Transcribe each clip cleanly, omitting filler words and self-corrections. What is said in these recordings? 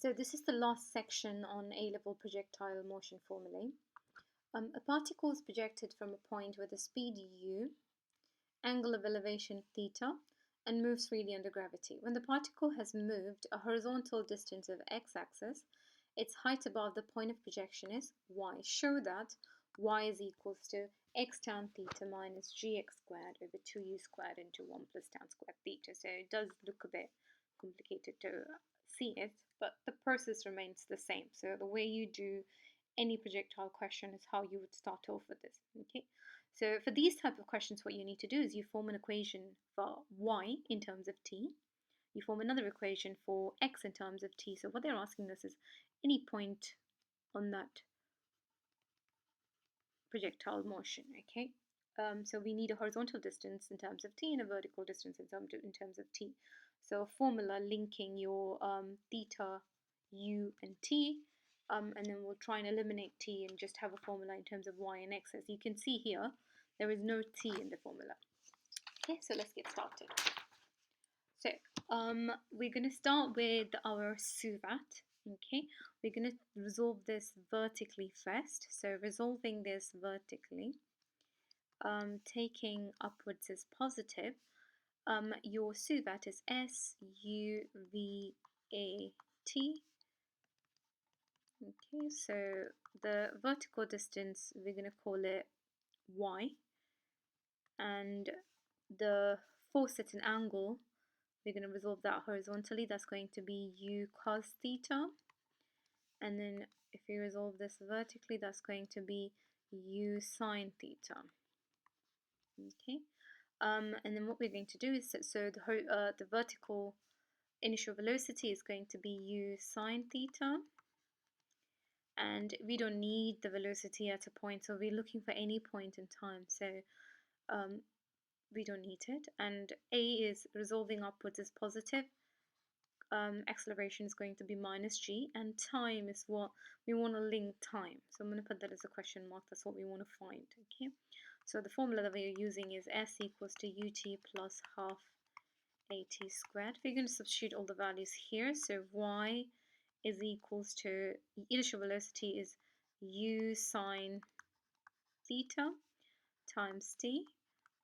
So this is the last section on A-level projectile motion formulae. A particle is projected from a point with a speed u, angle of elevation theta, and moves freely under gravity. When the particle has moved a horizontal distance of x-axis, its height above the point of projection is y. Show that y is equals to x tan theta minus gx squared over 2u squared into 1 plus tan squared theta. So it does look a bit complicated to see it, but the process remains the same. So the way you do any projectile question is how you would start off with this. Okay, so for these type of questions, what you need to do is you form an equation for y in terms of t. You form another equation for x in terms of t. So what they're asking us is any point on that projectile motion. Okay, so we need a horizontal distance in terms of t and a vertical distance in terms of t. So a formula linking your theta, u, and t, and then we'll try and eliminate t and just have a formula in terms of y and x. As you can see here, there is no t in the formula. Okay, so let's get started. So we're going to start with our suvat. Okay, we're going to resolve this vertically first. So resolving this vertically, taking upwards as positive, your suvat is S-U-V-A-T. Okay, so the vertical distance, we're going to call it y, and the force at an angle, we're going to resolve that horizontally. That's going to be u cos theta. And then if we resolve this vertically, that's going to be u sine theta. Okay. And then what we're going to do is, so the vertical initial velocity is going to be u sine theta. And we don't need the velocity at a point, so we're looking for any point in time. So we don't need it. And a is resolving upwards is positive. Acceleration is going to be minus g, and time is what we want to link time. So I'm going to put that as a question mark. That's what we want to find. Okay. So the formula that we are using is S equals to ut plus half at squared. We're going to substitute all the values here. So y is equals to, initial velocity is u sine theta times t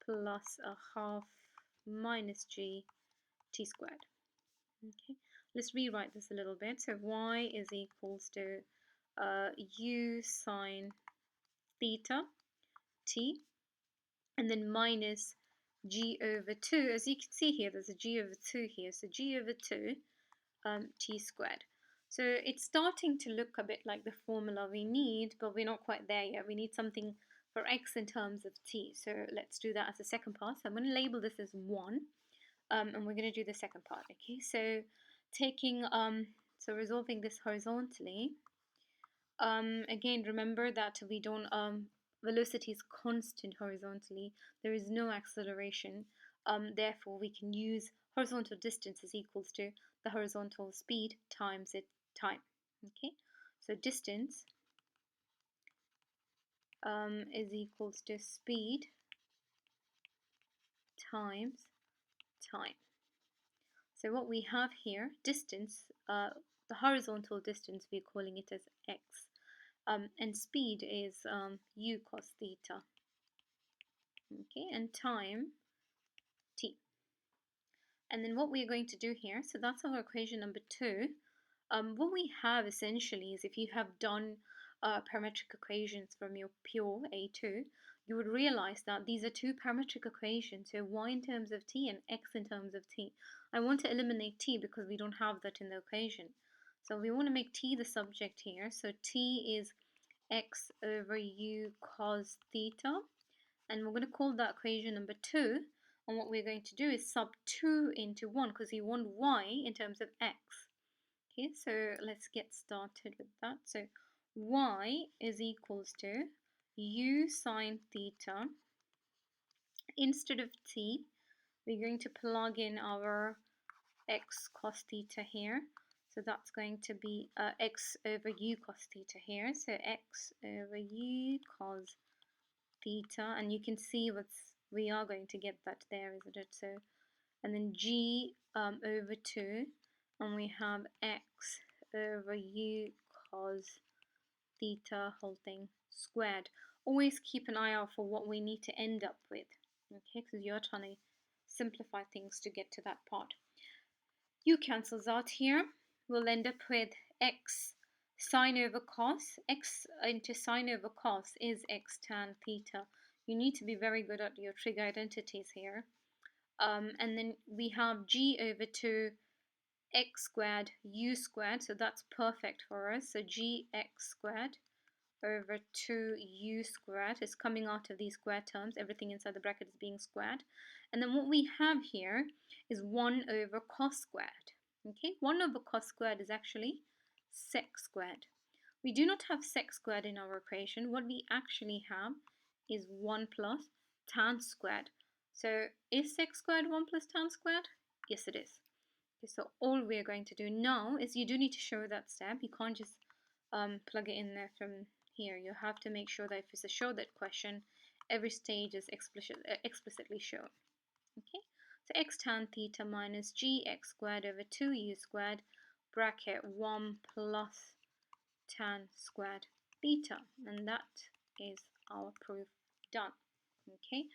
plus a half minus g t squared. Okay, let's rewrite this a little bit. So y is equals to u sine theta t, and then minus g over 2. As you can see here, there's a g over 2 here, so g over 2 t squared. So it's starting to look a bit like the formula we need, but we're not quite there yet. We need something for x in terms of t. So let's do that as the second part. So I'm going to label this as 1, and we're going to do the second part. Okay, so taking so resolving this horizontally. Again, remember that we don't velocity is constant horizontally. There is no acceleration. Therefore, we can use horizontal distance is equals to the horizontal speed times its time. Okay, so distance is equals to speed times time. So what we have here, distance, the horizontal distance, we're calling it as x, and speed is u cos theta. Okay, and time t. And then what we're going to do here, so that's our equation number 2. What we have essentially is, if you have done parametric equations from your pure A2, you would realize that these are two parametric equations, so y in terms of t and x in terms of t. I want to eliminate t because we don't have that in the equation. So we want to make t the subject here, so t is x over u cos theta, and we're going to call that equation number 2. And what we're going to do is sub 2 into 1 because we want y in terms of x. Okay, so let's get started with that. So y is equals to u sine theta. Instead of t, we're going to plug in our x cos theta here. So that's going to be x over u cos theta here. So x over u cos theta, and you can see we are going to get that there, isn't it? So, and then g over 2, and we have x over u cos theta whole thing squared. Always keep an eye out for what we need to end up with, okay, because you're trying to simplify things to get to that part. U cancels out here. We'll end up with x sine over cos. X into sine over cos is x tan theta. You need to be very good at your trig identities here. And then we have g over 2 x squared u squared, so that's perfect for us. So gx squared over 2u squared is coming out of these square terms. Everything inside the bracket is being squared. And then what we have here is 1 over cos squared. Okay, 1 over cos squared is actually sec squared. We do not have sec squared in our equation. What we actually have is 1 plus tan squared. So is sec squared 1 plus tan squared? Yes, it is. Okay, so all we're going to do now is, you do need to show that step. You can't just plug it in there from here. You have to make sure that if it's a show that question, every stage is explicitly shown. Okay, so x tan theta minus gx squared over 2u squared bracket 1 plus tan squared theta, and that is our proof done. Okay,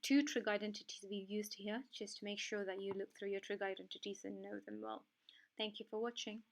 2 trig identities we've used here just to make sure that you look through your trig identities and know them well. Thank you for watching.